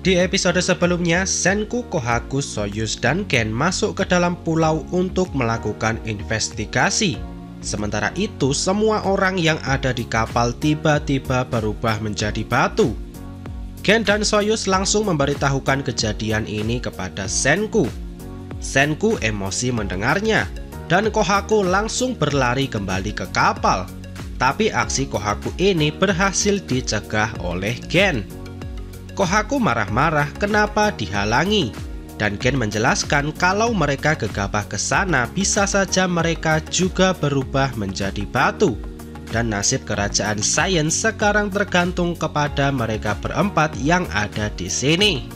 Di episode sebelumnya, Senku, Kohaku, Soyuz, dan Gen masuk ke dalam pulau untuk melakukan investigasi. Sementara itu, semua orang yang ada di kapal tiba-tiba berubah menjadi batu. Gen dan Soyuz langsung memberitahukan kejadian ini kepada Senku. Senku emosi mendengarnya, dan Kohaku langsung berlari kembali ke kapal. Tapi aksi Kohaku ini berhasil dicegah oleh Gen. Kohaku marah-marah kenapa dihalangi, dan Gen menjelaskan kalau mereka gegabah ke sana bisa saja mereka juga berubah menjadi batu, dan nasib kerajaan Saiyans sekarang tergantung kepada mereka berempat yang ada di sini.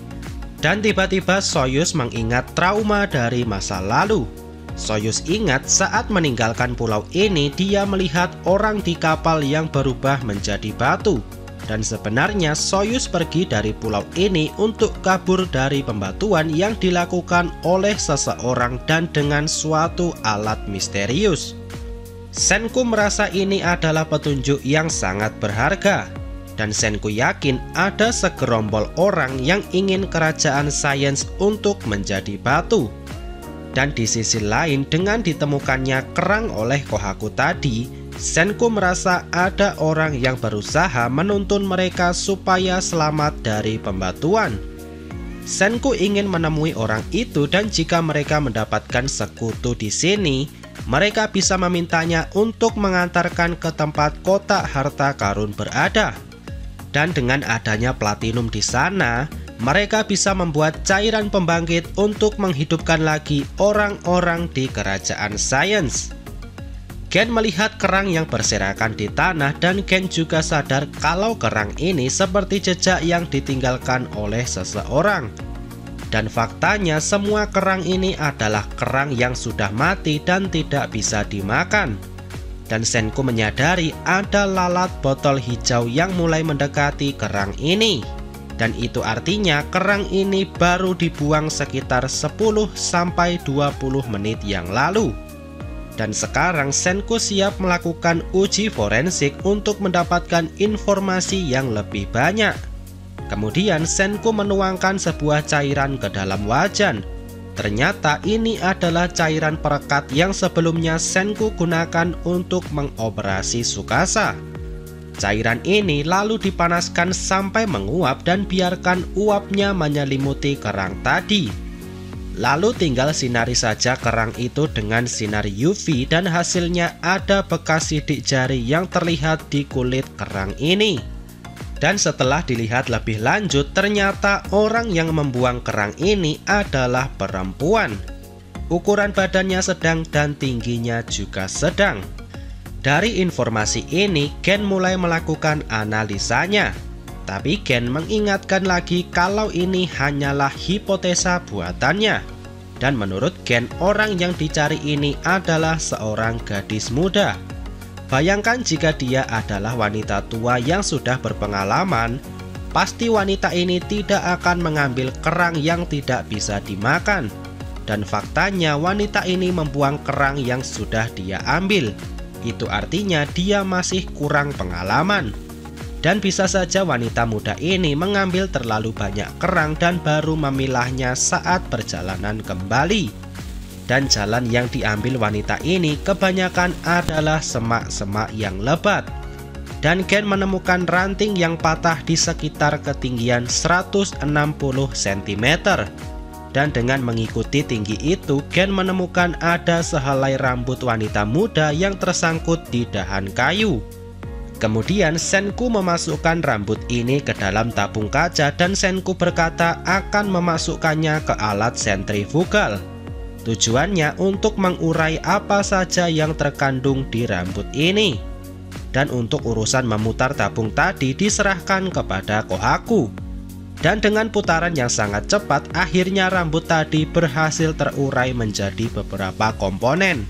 Dan tiba-tiba Soyuz mengingat trauma dari masa lalu. Soyuz ingat saat meninggalkan pulau ini dia melihat orang di kapal yang berubah menjadi batu. Dan sebenarnya Soyuz pergi dari pulau ini untuk kabur dari pembatuan yang dilakukan oleh seseorang dan dengan suatu alat misterius. Senku merasa ini adalah petunjuk yang sangat berharga. Dan Senku yakin ada segerombol orang yang ingin kerajaan Saiyans untuk menjadi batu. Dan di sisi lain, dengan ditemukannya kerang oleh Kohaku tadi, Senku merasa ada orang yang berusaha menuntun mereka supaya selamat dari pembatuan. Senku ingin menemui orang itu, dan jika mereka mendapatkan sekutu di sini, mereka bisa memintanya untuk mengantarkan ke tempat kotak harta karun berada. Dan dengan adanya platinum di sana, mereka bisa membuat cairan pembangkit untuk menghidupkan lagi orang-orang di kerajaan Saiyans. Gen melihat kerang yang berserakan di tanah, dan Gen juga sadar kalau kerang ini seperti jejak yang ditinggalkan oleh seseorang. Dan faktanya semua kerang ini adalah kerang yang sudah mati dan tidak bisa dimakan. Dan Senku menyadari ada lalat botol hijau yang mulai mendekati kerang ini. Dan itu artinya kerang ini baru dibuang sekitar 10-20 menit yang lalu. Dan sekarang Senku siap melakukan uji forensik untuk mendapatkan informasi yang lebih banyak. Kemudian Senku menuangkan sebuah cairan ke dalam wajan. Ternyata ini adalah cairan perekat yang sebelumnya Senku gunakan untuk mengoperasi Tsukasa. Cairan ini lalu dipanaskan sampai menguap dan biarkan uapnya menyelimuti kerang tadi. Lalu tinggal sinari saja kerang itu dengan sinar UV, dan hasilnya ada bekas sidik jari yang terlihat di kulit kerang ini. Dan setelah dilihat lebih lanjut, ternyata orang yang membuang kerang ini adalah perempuan. Ukuran badannya sedang dan tingginya juga sedang. Dari informasi ini, Gen mulai melakukan analisanya. Tapi Gen mengingatkan lagi kalau ini hanyalah hipotesa buatannya. Dan menurut Gen, orang yang dicari ini adalah seorang gadis muda. Bayangkan jika dia adalah wanita tua yang sudah berpengalaman, pasti wanita ini tidak akan mengambil kerang yang tidak bisa dimakan. Dan faktanya wanita ini membuang kerang yang sudah dia ambil. Itu artinya dia masih kurang pengalaman. Dan bisa saja wanita muda ini mengambil terlalu banyak kerang dan baru memilahnya saat perjalanan kembali. Dan jalan yang diambil wanita ini kebanyakan adalah semak-semak yang lebat. Dan Gen menemukan ranting yang patah di sekitar ketinggian 160 cm. Dan dengan mengikuti tinggi itu, Gen menemukan ada sehelai rambut wanita muda yang tersangkut di dahan kayu. Kemudian Senku memasukkan rambut ini ke dalam tabung kaca, dan Senku berkata akan memasukkannya ke alat sentrifugal. Tujuannya untuk mengurai apa saja yang terkandung di rambut ini. Dan untuk urusan memutar tabung tadi diserahkan kepada Kohaku. Dan dengan putaran yang sangat cepat, akhirnya rambut tadi berhasil terurai menjadi beberapa komponen.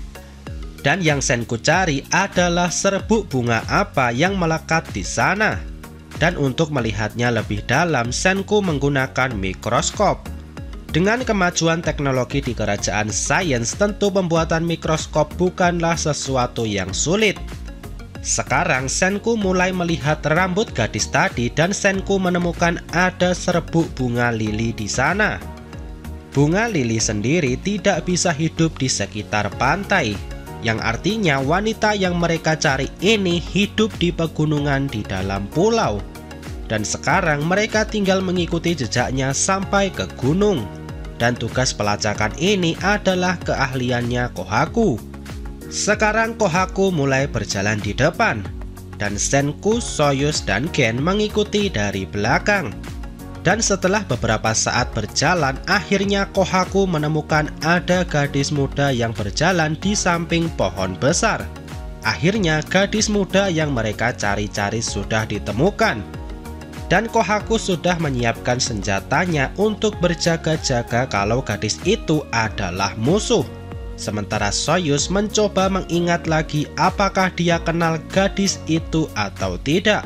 Dan yang Senku cari adalah serbuk bunga apa yang melekat di sana. Dan untuk melihatnya lebih dalam, Senku menggunakan mikroskop. Dengan kemajuan teknologi di kerajaan Saiyans, tentu pembuatan mikroskop bukanlah sesuatu yang sulit. Sekarang Senku mulai melihat rambut gadis tadi dan Senku menemukan ada serbuk bunga lili di sana. Bunga lili sendiri tidak bisa hidup di sekitar pantai, yang artinya wanita yang mereka cari ini hidup di pegunungan di dalam pulau. Dan sekarang mereka tinggal mengikuti jejaknya sampai ke gunung. Dan tugas pelacakan ini adalah keahliannya Kohaku. Sekarang Kohaku mulai berjalan di depan, dan Senku, Soyuz, dan Gen mengikuti dari belakang. Dan setelah beberapa saat berjalan, akhirnya Kohaku menemukan ada gadis muda yang berjalan di samping pohon besar. Akhirnya gadis muda yang mereka cari-cari sudah ditemukan. Dan Kohaku sudah menyiapkan senjatanya untuk berjaga-jaga kalau gadis itu adalah musuh. Sementara Soyuz mencoba mengingat lagi apakah dia kenal gadis itu atau tidak.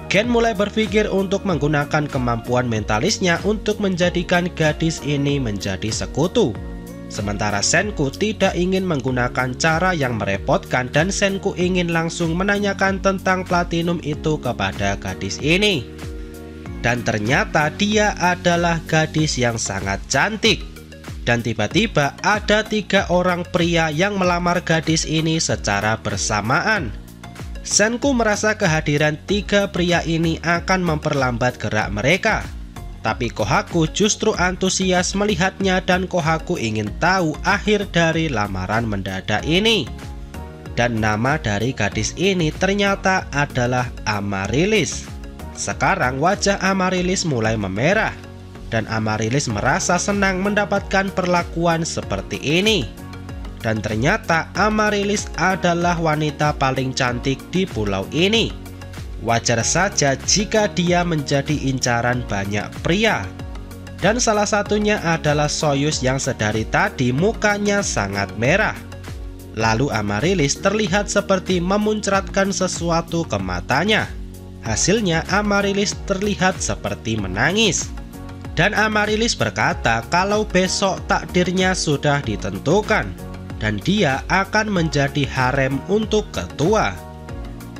Gen mulai berpikir untuk menggunakan kemampuan mentalisnya untuk menjadikan gadis ini menjadi sekutu. Sementara Senku tidak ingin menggunakan cara yang merepotkan dan Senku ingin langsung menanyakan tentang platinum itu kepada gadis ini. Dan ternyata dia adalah gadis yang sangat cantik. Dan tiba-tiba ada 3 orang pria yang melamar gadis ini secara bersamaan. Senku merasa kehadiran 3 pria ini akan memperlambat gerak mereka. Tapi Kohaku justru antusias melihatnya dan Kohaku ingin tahu akhir dari lamaran mendadak ini. Dan nama dari gadis ini ternyata adalah Amaryllis. Sekarang wajah Amaryllis mulai memerah. Dan Amaryllis merasa senang mendapatkan perlakuan seperti ini. Dan ternyata Amaryllis adalah wanita paling cantik di pulau ini. Wajar saja jika dia menjadi incaran banyak pria. Dan salah satunya adalah Soyuz yang sedari tadi mukanya sangat merah. Lalu Amaryllis terlihat seperti memuncratkan sesuatu ke matanya. Hasilnya Amaryllis terlihat seperti menangis. Dan Amaryllis berkata kalau besok takdirnya sudah ditentukan dan dia akan menjadi harem untuk ketua.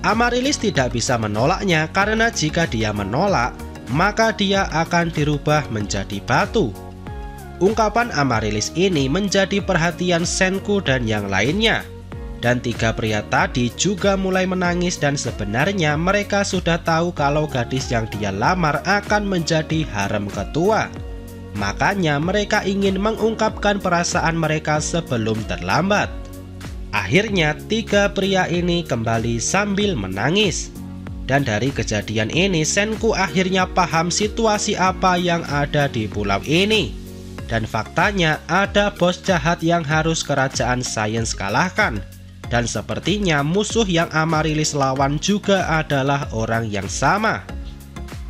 Amaryllis tidak bisa menolaknya karena jika dia menolak, maka dia akan dirubah menjadi batu. Ungkapan Amaryllis ini menjadi perhatian Senku dan yang lainnya. Dan 3 pria tadi juga mulai menangis dan sebenarnya mereka sudah tahu kalau gadis yang dia lamar akan menjadi harem ketua. Makanya mereka ingin mengungkapkan perasaan mereka sebelum terlambat. Akhirnya 3 pria ini kembali sambil menangis. Dan dari kejadian ini Senku akhirnya paham situasi apa yang ada di pulau ini. Dan faktanya ada bos jahat yang harus kerajaan Saiyans kalahkan. Dan sepertinya musuh yang Amaryllis lawan juga adalah orang yang sama.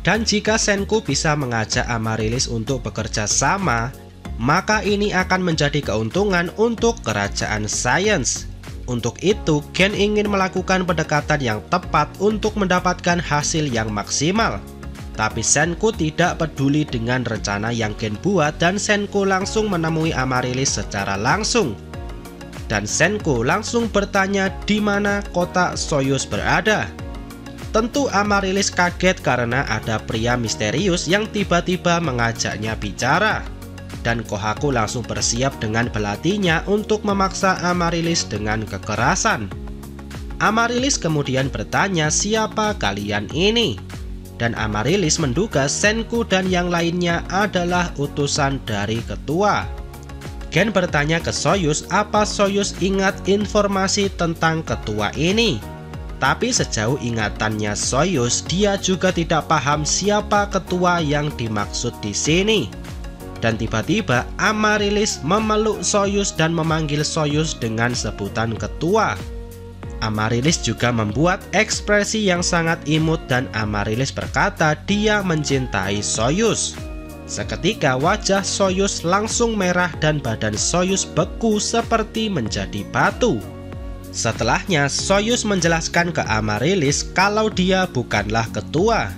Dan jika Senku bisa mengajak Amaryllis untuk bekerja sama, maka ini akan menjadi keuntungan untuk kerajaan Saiyans. Untuk itu, Gen ingin melakukan pendekatan yang tepat untuk mendapatkan hasil yang maksimal. Tapi Senku tidak peduli dengan rencana yang Gen buat dan Senku langsung menemui Amaryllis secara langsung. Dan Senku langsung bertanya di mana kotak Soyuz berada. Tentu Amaryllis kaget karena ada pria misterius yang tiba-tiba mengajaknya bicara. Dan Kohaku langsung bersiap dengan belatinya untuk memaksa Amaryllis dengan kekerasan. Amaryllis kemudian bertanya siapa kalian ini. Dan Amaryllis menduga Senku dan yang lainnya adalah utusan dari ketua. Gen bertanya ke Soyuz apa Soyuz ingat informasi tentang ketua ini. Tapi sejauh ingatannya Soyuz, dia juga tidak paham siapa ketua yang dimaksud di sini. Dan tiba-tiba Amaryllis memeluk Soyuz dan memanggil Soyuz dengan sebutan ketua. Amaryllis juga membuat ekspresi yang sangat imut dan Amaryllis berkata dia mencintai Soyuz. Seketika wajah Soyuz langsung merah dan badan Soyuz beku seperti menjadi batu. Setelahnya Soyuz menjelaskan ke Amaryllis kalau dia bukanlah ketua.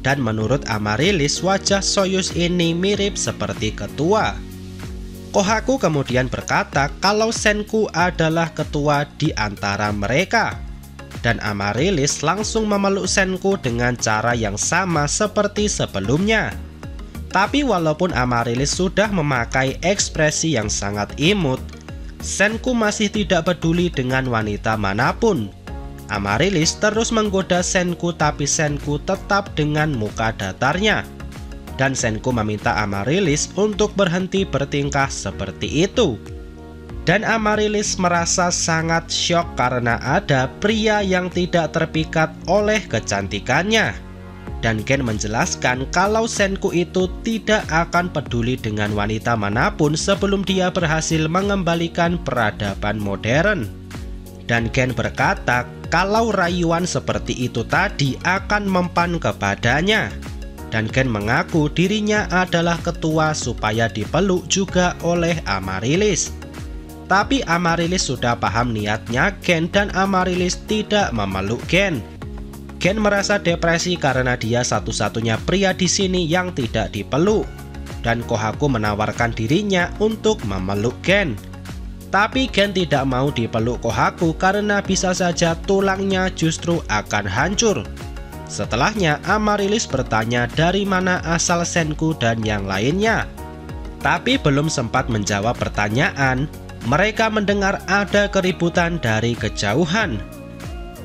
Dan menurut Amaryllis wajah Soyuz ini mirip seperti ketua. Kohaku kemudian berkata kalau Senku adalah ketua di antara mereka. Dan Amaryllis langsung memeluk Senku dengan cara yang sama seperti sebelumnya. Tapi walaupun Amaryllis sudah memakai ekspresi yang sangat imut, Senku masih tidak peduli dengan wanita manapun. Amaryllis terus menggoda Senku, tapi Senku tetap dengan muka datarnya. Dan Senku meminta Amaryllis untuk berhenti bertingkah seperti itu. Dan Amaryllis merasa sangat syok karena ada pria yang tidak terpikat oleh kecantikannya. Dan Gen menjelaskan kalau Senku itu tidak akan peduli dengan wanita manapun sebelum dia berhasil mengembalikan peradaban modern. Dan Gen berkata kalau rayuan seperti itu tadi akan mempan kepadanya. Dan Gen mengaku dirinya adalah ketua supaya dipeluk juga oleh Amaryllis. Tapi Amaryllis sudah paham niatnya Gen dan Amaryllis tidak memeluk Gen. Gen merasa depresi karena dia satu-satunya pria di sini yang tidak dipeluk. Dan Kohaku menawarkan dirinya untuk memeluk Gen. Tapi Gen tidak mau dipeluk Kohaku karena bisa saja tulangnya justru akan hancur. Setelahnya Amaryllis bertanya dari mana asal Senku dan yang lainnya. Tapi belum sempat menjawab pertanyaan, mereka mendengar ada keributan dari kejauhan.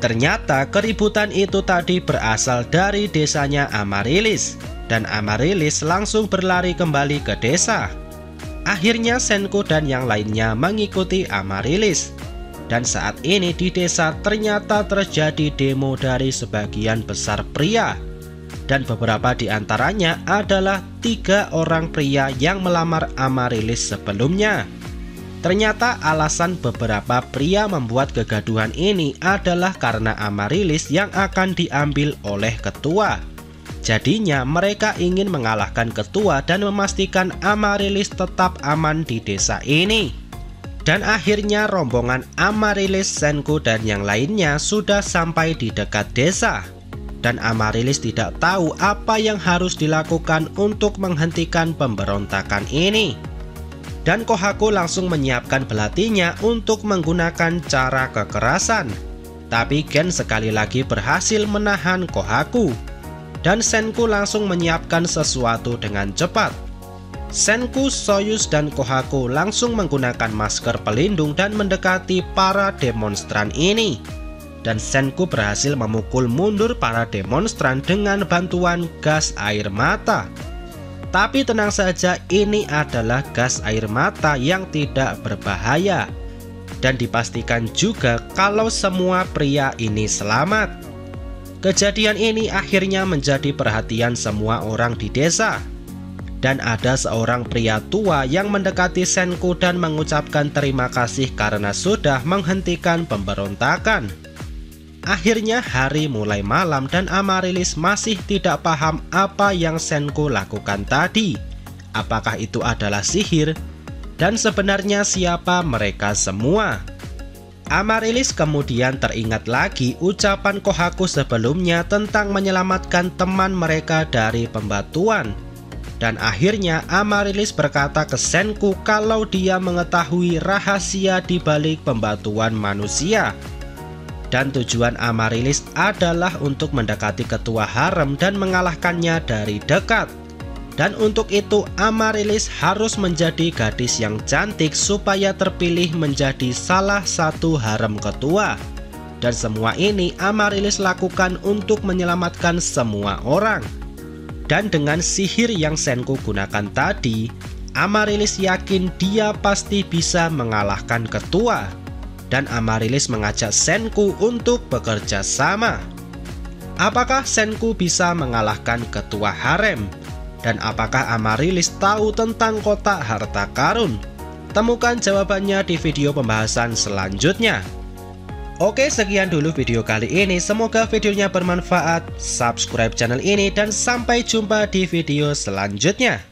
Ternyata keributan itu tadi berasal dari desanya Amaryllis. Dan Amaryllis langsung berlari kembali ke desa. Akhirnya Senku dan yang lainnya mengikuti Amaryllis. Dan saat ini di desa ternyata terjadi demo dari sebagian besar pria. Dan beberapa di antaranya adalah 3 orang pria yang melamar Amaryllis sebelumnya. Ternyata alasan beberapa pria membuat kegaduhan ini adalah karena Amaryllis yang akan diambil oleh ketua. Jadinya mereka ingin mengalahkan ketua dan memastikan Amaryllis tetap aman di desa ini. Dan akhirnya rombongan Amaryllis, Senku dan yang lainnya sudah sampai di dekat desa. Dan Amaryllis tidak tahu apa yang harus dilakukan untuk menghentikan pemberontakan ini. Dan Kohaku langsung menyiapkan belatinya untuk menggunakan cara kekerasan. Tapi Gen sekali lagi berhasil menahan Kohaku. Dan Senku langsung menyiapkan sesuatu dengan cepat. Senku, Soyuz, dan Kohaku langsung menggunakan masker pelindung dan mendekati para demonstran ini. Dan Senku berhasil memukul mundur para demonstran dengan bantuan gas air mata. Tapi tenang saja, ini adalah gas air mata yang tidak berbahaya. Dan dipastikan juga kalau semua pria ini selamat. Kejadian ini akhirnya menjadi perhatian semua orang di desa. Dan ada seorang pria tua yang mendekati Senku dan mengucapkan terima kasih karena sudah menghentikan pemberontakan. Akhirnya hari mulai malam dan Amaryllis masih tidak paham apa yang Senku lakukan tadi. Apakah itu adalah sihir? Dan sebenarnya siapa mereka semua? Amaryllis kemudian teringat lagi ucapan Kohaku sebelumnya tentang menyelamatkan teman mereka dari pembatuan. Dan akhirnya Amaryllis berkata ke Senku kalau dia mengetahui rahasia di balik pembatuan manusia. Dan tujuan Amaryllis adalah untuk mendekati ketua harem dan mengalahkannya dari dekat. Dan untuk itu Amaryllis harus menjadi gadis yang cantik supaya terpilih menjadi salah satu harem ketua. Dan semua ini Amaryllis lakukan untuk menyelamatkan semua orang. Dan dengan sihir yang Senku gunakan tadi, Amaryllis yakin dia pasti bisa mengalahkan ketua. Dan Amaryllis mengajak Senku untuk bekerja sama. Apakah Senku bisa mengalahkan ketua harem? Dan apakah Amaryllis tahu tentang kotak harta karun? Temukan jawabannya di video pembahasan selanjutnya. Oke, sekian dulu video kali ini. Semoga videonya bermanfaat. Subscribe channel ini dan sampai jumpa di video selanjutnya.